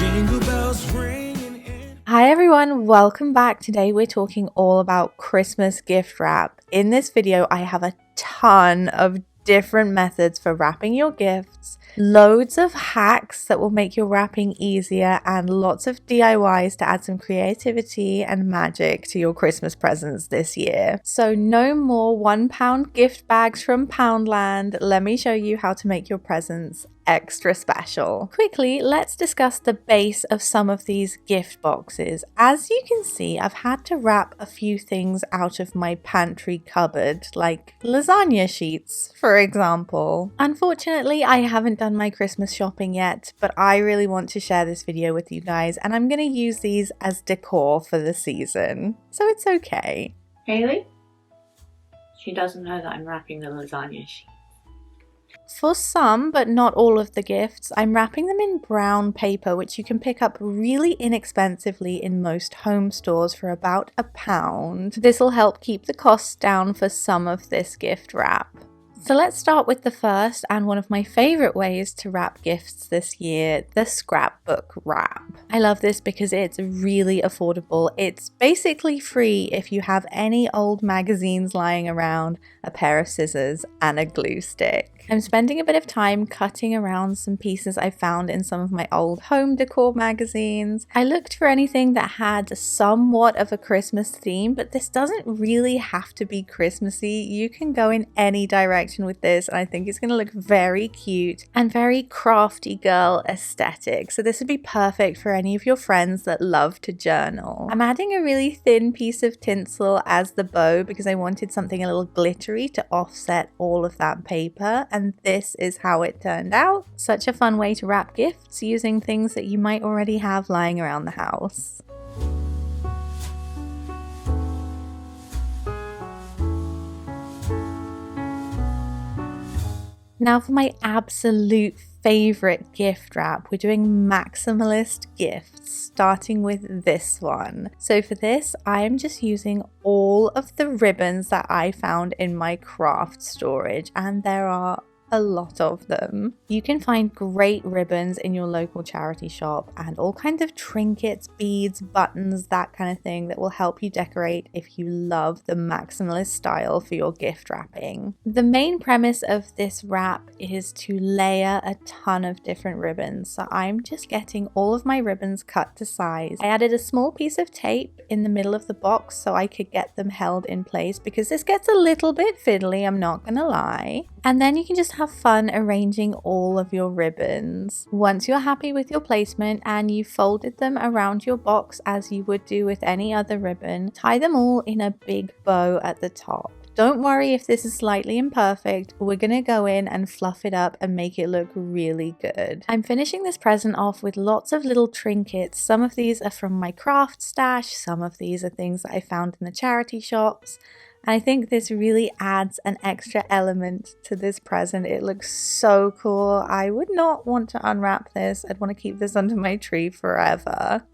Jingle bells ringing in. Hi everyone, welcome back. Today we're talking all about Christmas gift wrap. In this video, I have a ton of different methods for wrapping your gifts, loads of hacks that will make your wrapping easier, and lots of DIYs to add some creativity and magic to your Christmas presents this year. So no more £1 gift bags from Poundland. Let me show you how to make your presents extra special. Quickly, let's discuss the base of some of these gift boxes. As you can see, I've had to wrap a few things out of my pantry cupboard, like lasagna sheets, for example. Unfortunately, I haven't done my Christmas shopping yet, but I really want to share this video with you guys, and I'm going to use these as decor for the season, so it's okay. Hayley? She doesn't know that I'm wrapping the lasagna sheet. For some, but not all of the gifts, I'm wrapping them in brown paper, which you can pick up really inexpensively in most home stores for about £1. This will help keep the costs down for some of this gift wrap. So let's start with the first and one of my favorite ways to wrap gifts this year, the scrapbook wrap. I love this because it's really affordable. It's basically free if you have any old magazines lying around, a pair of scissors, and a glue stick. I'm spending a bit of time cutting around some pieces I found in some of my old home decor magazines. I looked for anything that had somewhat of a Christmas theme, but this doesn't really have to be Christmassy. You can go in any direction with this, and I think it's going to look very cute and very crafty girl aesthetic. So this would be perfect for any of your friends that love to journal. I'm adding a really thin piece of tinsel as the bow because I wanted something a little glittery to offset all of that paper. And this is how it turned out. Such a fun way to wrap gifts using things that you might already have lying around the house. Now for my absolute favorite gift wrap, we're doing Maximalist gifts, starting with this one. So for this, I am just using all of the ribbons that I found in my craft storage, and there are a lot of them. You can find great ribbons in your local charity shop and all kinds of trinkets, beads, buttons, that kind of thing that will help you decorate if you love the maximalist style for your gift wrapping. The main premise of this wrap is to layer a ton of different ribbons. So I'm just getting all of my ribbons cut to size. I added a small piece of tape in the middle of the box so I could get them held in place because this gets a little bit fiddly, I'm not gonna lie. And then you can just have fun arranging all of your ribbons. Once you're happy with your placement and you've folded them around your box as you would do with any other ribbon, tie them all in a big bow at the top. Don't worry if this is slightly imperfect, we're gonna go in and fluff it up and make it look really good. I'm finishing this present off with lots of little trinkets. Some of these are from my craft stash, some of these are things that I found in the charity shops. And I think this really adds an extra element to this present. It looks so cool. I would not want to unwrap this. I'd want to keep this under my tree forever.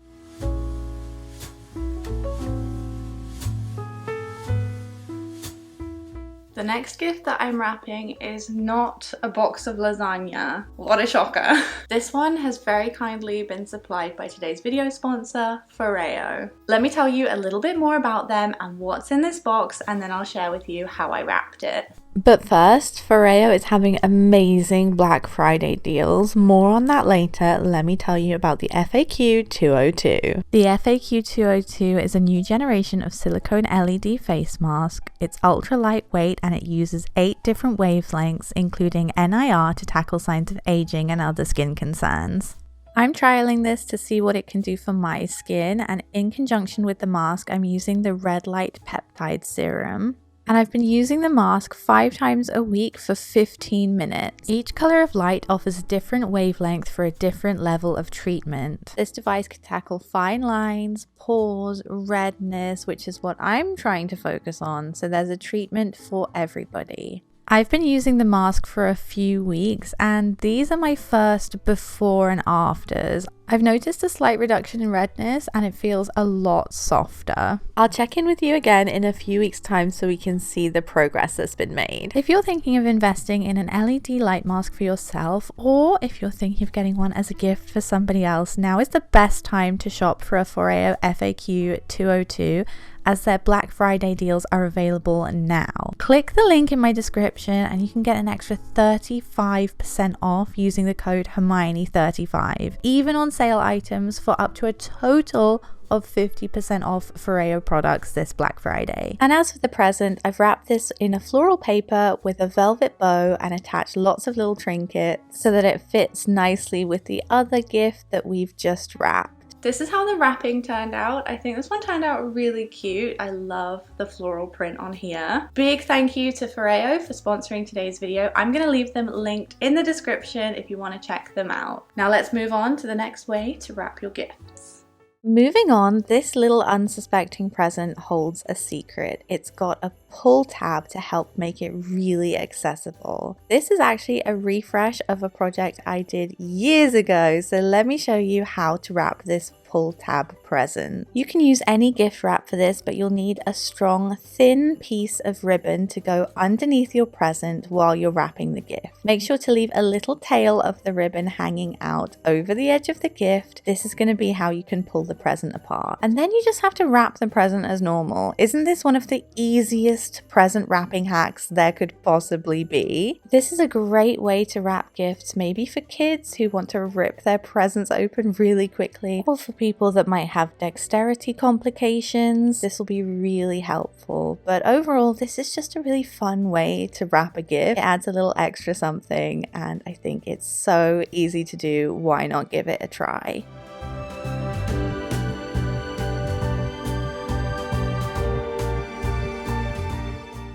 The next gift that I'm wrapping is not a box of lasagna. What a shocker. This one has very kindly been supplied by today's video sponsor, Foreo. Let me tell you a little bit more about them and what's in this box, and then I'll share with you how I wrapped it. But first, Foreo is having amazing Black Friday deals. More on that later. Let me tell you about the FAQ 202. The FAQ 202 is a new generation of silicone LED face mask. It's ultra lightweight and it uses 8 different wavelengths, including NIR, to tackle signs of aging and other skin concerns. I'm trialing this to see what it can do for my skin, and in conjunction with the mask, I'm using the red light peptide serum. And I've been using the mask 5 times a week for 15 minutes. Each color of light offers a different wavelength for a different level of treatment. This device can tackle fine lines, pores, redness, which is what I'm trying to focus on. So there's a treatment for everybody. I've been using the mask for a few weeks, and these are my first before and afters. I've noticed a slight reduction in redness and it feels a lot softer. I'll check in with you again in a few weeks' time so we can see the progress that's been made. If you're thinking of investing in an LED light mask for yourself, or if you're thinking of getting one as a gift for somebody else, now is the best time to shop for a Foreo FAQ 202 as their Black Friday deals are available now. Click the link in my description and you can get an extra 35% off using the code Hermione35, even on sale items, for up to a total of 50% off Foreo products this Black Friday. And as for the present, I've wrapped this in a floral paper with a velvet bow and attached lots of little trinkets so that it fits nicely with the other gift that we've just wrapped. This is how the wrapping turned out. I think this one turned out really cute. I love the floral print on here. Big thank you to Foreo for sponsoring today's video. I'm gonna leave them linked in the description if you wanna check them out. Now let's move on to the next way to wrap your gifts. Moving on, this little unsuspecting present holds a secret. It's got a pull tab to help make it really accessible. This is actually a refresh of a project I did years ago, so let me show you how to wrap this pull tab present. You can use any gift wrap for this, but you'll need a strong, thin piece of ribbon to go underneath your present while you're wrapping the gift. Make sure to leave a little tail of the ribbon hanging out over the edge of the gift. This is going to be how you can pull the present apart. And then you just have to wrap the present as normal. Isn't this one of the easiest present wrapping hacks there could possibly be? This is a great way to wrap gifts, maybe for kids who want to rip their presents open really quickly, or for people that might have dexterity complications. This will be really helpful. But overall, this is just a really fun way to wrap a gift. It adds a little extra something, and I think it's so easy to do. Why not give it a try?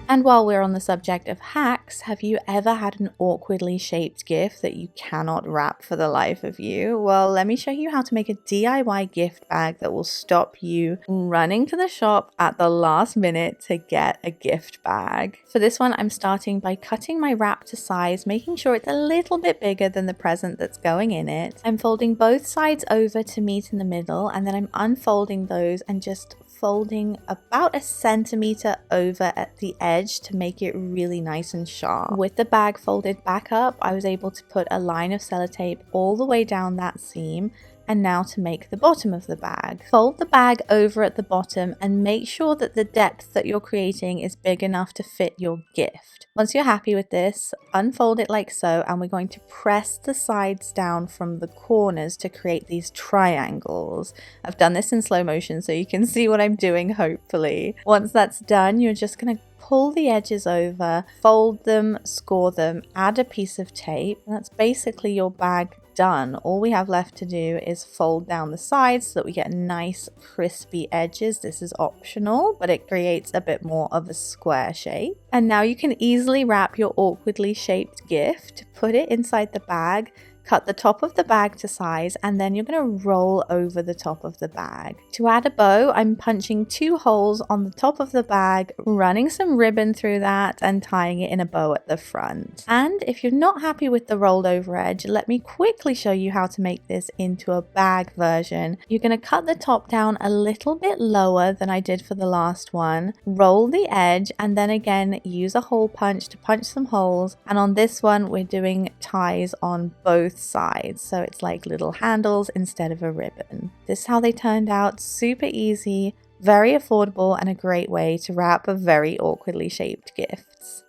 And while we're on the subject of hacks, have you ever had an awkwardly shaped gift that you cannot wrap for the life of you? Well, let me show you how to make a DIY gift bag that will stop you running to the shop at the last minute to get a gift bag. For this one, I'm starting by cutting my wrap to size, making sure it's a little bit bigger than the present that's going in it. I'm folding both sides over to meet in the middle, and then I'm unfolding those and just folding about 1 centimeter over at the edge to make it really nice and sharp. With the bag folded back up, I was able to put a line of sellotape all the way down that seam. And now to make the bottom of the bag. Fold the bag over at the bottom and make sure that the depth that you're creating is big enough to fit your gift. Once you're happy with this, unfold it like so, and we're going to press the sides down from the corners to create these triangles. I've done this in slow motion so you can see what I'm doing, hopefully. Once that's done, you're just going to pull the edges over, fold them, score them, add a piece of tape. That's basically your bag done. All we have left to do is fold down the sides so that we get nice crispy edges. This is optional, but it creates a bit more of a square shape. And now you can easily wrap your awkwardly shaped gift, put it inside the bag, cut the top of the bag to size, and then you're going to roll over the top of the bag. To add a bow, I'm punching 2 holes on the top of the bag, running some ribbon through that and tying it in a bow at the front. And if you're not happy with the rolled over edge, let me quickly show you how to make this into a bag version. You're going to cut the top down a little bit lower than I did for the last one, roll the edge, and then again use a hole punch to punch some holes. And on this one, we're doing ties on both sides, so it's like little handles instead of a ribbon. This is how they turned out. Super easy, very affordable, and a great way to wrap a very awkwardly shaped gifts.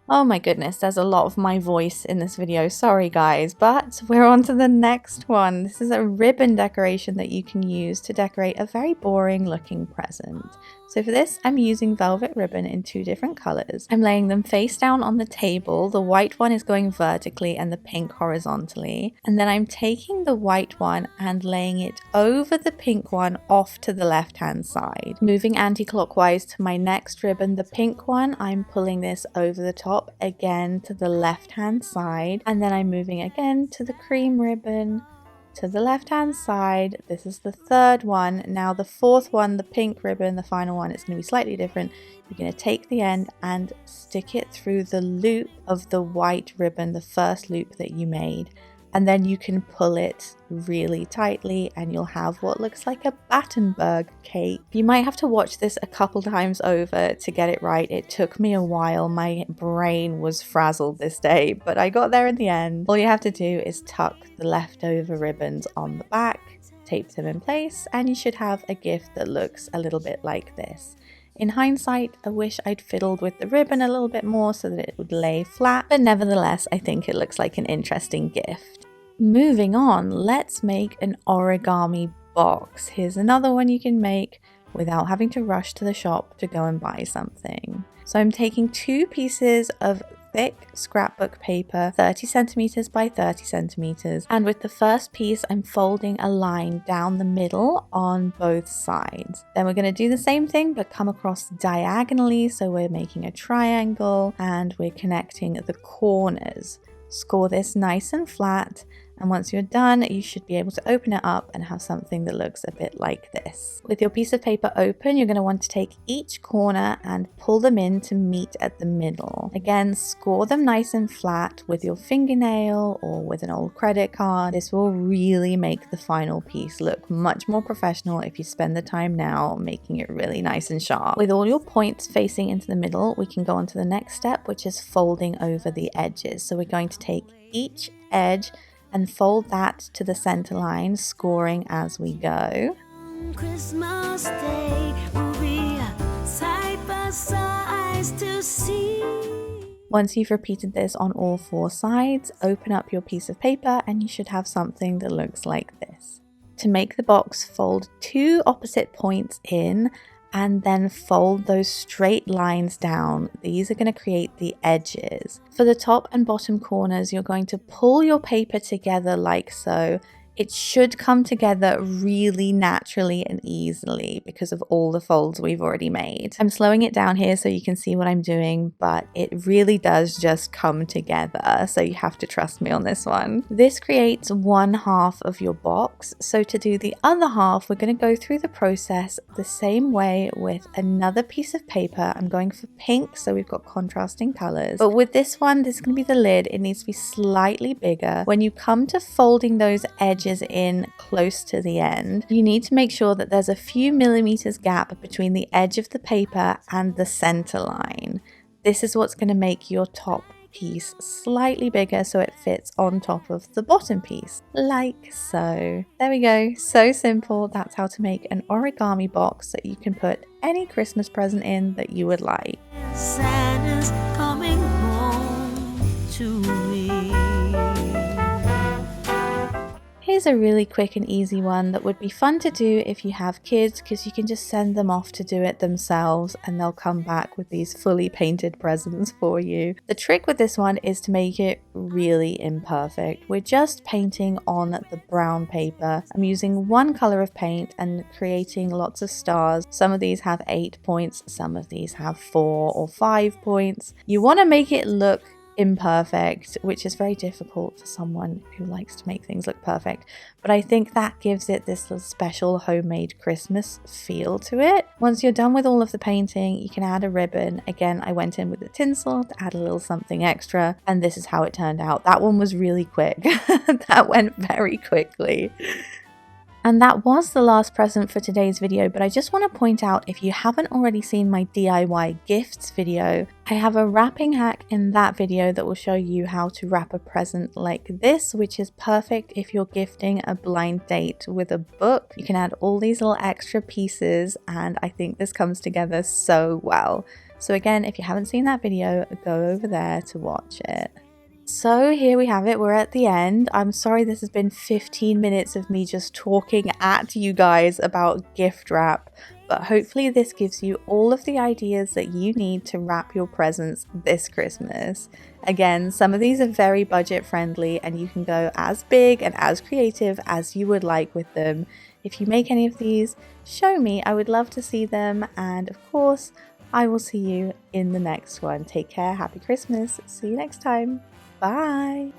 Oh my goodness, there's a lot of my voice in this video, sorry guys, but we're on to the next one. This is a ribbon decoration that you can use to decorate a very boring looking present. So for this, I'm using velvet ribbon in 2 different colors. I'm laying them face down on the table. The white one is going vertically and the pink horizontally. And then I'm taking the white one and laying it over the pink one off to the left-hand side. Moving anti-clockwise to my next ribbon, the pink one, I'm pulling this over the top again to the left-hand side. And then I'm moving again to the cream ribbon to the left hand side. This is the third one. Now the fourth one, the pink ribbon, the final one, it's going to be slightly different. You're going to take the end and stick it through the loop of the white ribbon, the first loop that you made. And then you can pull it really tightly and you'll have what looks like a Battenberg cake. You might have to watch this a couple times over to get it right. It took me a while. My brain was frazzled this day, but I got there in the end. All you have to do is tuck the leftover ribbons on the back, tape them in place, and you should have a gift that looks a little bit like this. In hindsight, I wish I'd fiddled with the ribbon a little bit more so that it would lay flat, but nevertheless, I think it looks like an interesting gift. Moving on, let's make an origami box. Here's another one you can make without having to rush to the shop to go and buy something. So I'm taking 2 pieces of thick scrapbook paper, 30 centimeters by 30 centimeters, and with the first piece I'm folding a line down the middle on both sides. Then we're going to do the same thing but come across diagonally, so we're making a triangle and we're connecting the corners. Score this nice and flat, and once you're done you should be able to open it up and have something that looks a bit like this. With your piece of paper open, you're going to want to take each corner and pull them in to meet at the middle. Again, score them nice and flat with your fingernail or with an old credit card. This will really make the final piece look much more professional if you spend the time now making it really nice and sharp. With all your points facing into the middle, we can go on to the next step, which is folding over the edges. So we're going to take each edge and fold that to the center line, scoring as we go. Christmas Day will be side by side to see. Once you've repeated this on all 4 sides, open up your piece of paper and you should have something that looks like this. To make the box, fold 2 opposite points in and then fold those straight lines down. These are going to create the edges. For the top and bottom corners, you're going to pull your paper together like so. It should come together really naturally and easily because of all the folds we've already made. I'm slowing it down here so you can see what I'm doing, but it really does just come together, so you have to trust me on this one. This creates 1/2 of your box, so to do the other half, we're going to go through the process the same way with another piece of paper. I'm going for pink, so we've got contrasting colors. But with this one, this is going to be the lid. It needs to be slightly bigger. When you come to folding those edges in close to the end, you need to make sure that there's a few millimeters gap between the edge of the paper and the center line. This is what's going to make your top piece slightly bigger so it fits on top of the bottom piece, like so. There we go, so simple. That's how to make an origami box that you can put any Christmas present in that you would like. Santa's coming home to me. Here's a really quick and easy one that would be fun to do if you have kids, because you can just send them off to do it themselves and they'll come back with these fully painted presents for you. The trick with this one is to make it really imperfect. We're just painting on the brown paper. I'm using 1 color of paint and creating lots of stars. Some of these have 8 points, some of these have 4 or 5 points. You want to make it look imperfect, which is very difficult for someone who likes to make things look perfect, but I think that gives it this little special homemade Christmas feel to it. Once you're done with all of the painting, you can add a ribbon. Again, I went in with the tinsel to add a little something extra, and this is how it turned out. That one was really quick. That went very quickly. And that was the last present for today's video, but I just want to point out, if you haven't already seen my DIY gifts video, I have a wrapping hack in that video that will show you how to wrap a present like this, which is perfect if you're gifting a blind date with a book. You can add all these little extra pieces, and I think this comes together so well. So again, if you haven't seen that video, go over there to watch it. So here we have it, we're at the end. I'm sorry this has been 15 minutes of me just talking at you guys about gift wrap, but hopefully this gives you all of the ideas that you need to wrap your presents this Christmas. Again, some of these are very budget friendly and you can go as big and as creative as you would like with them. If you make any of these, show me, I would love to see them, and of course, I will see you in the next one. Take care, happy Christmas, see you next time. Bye!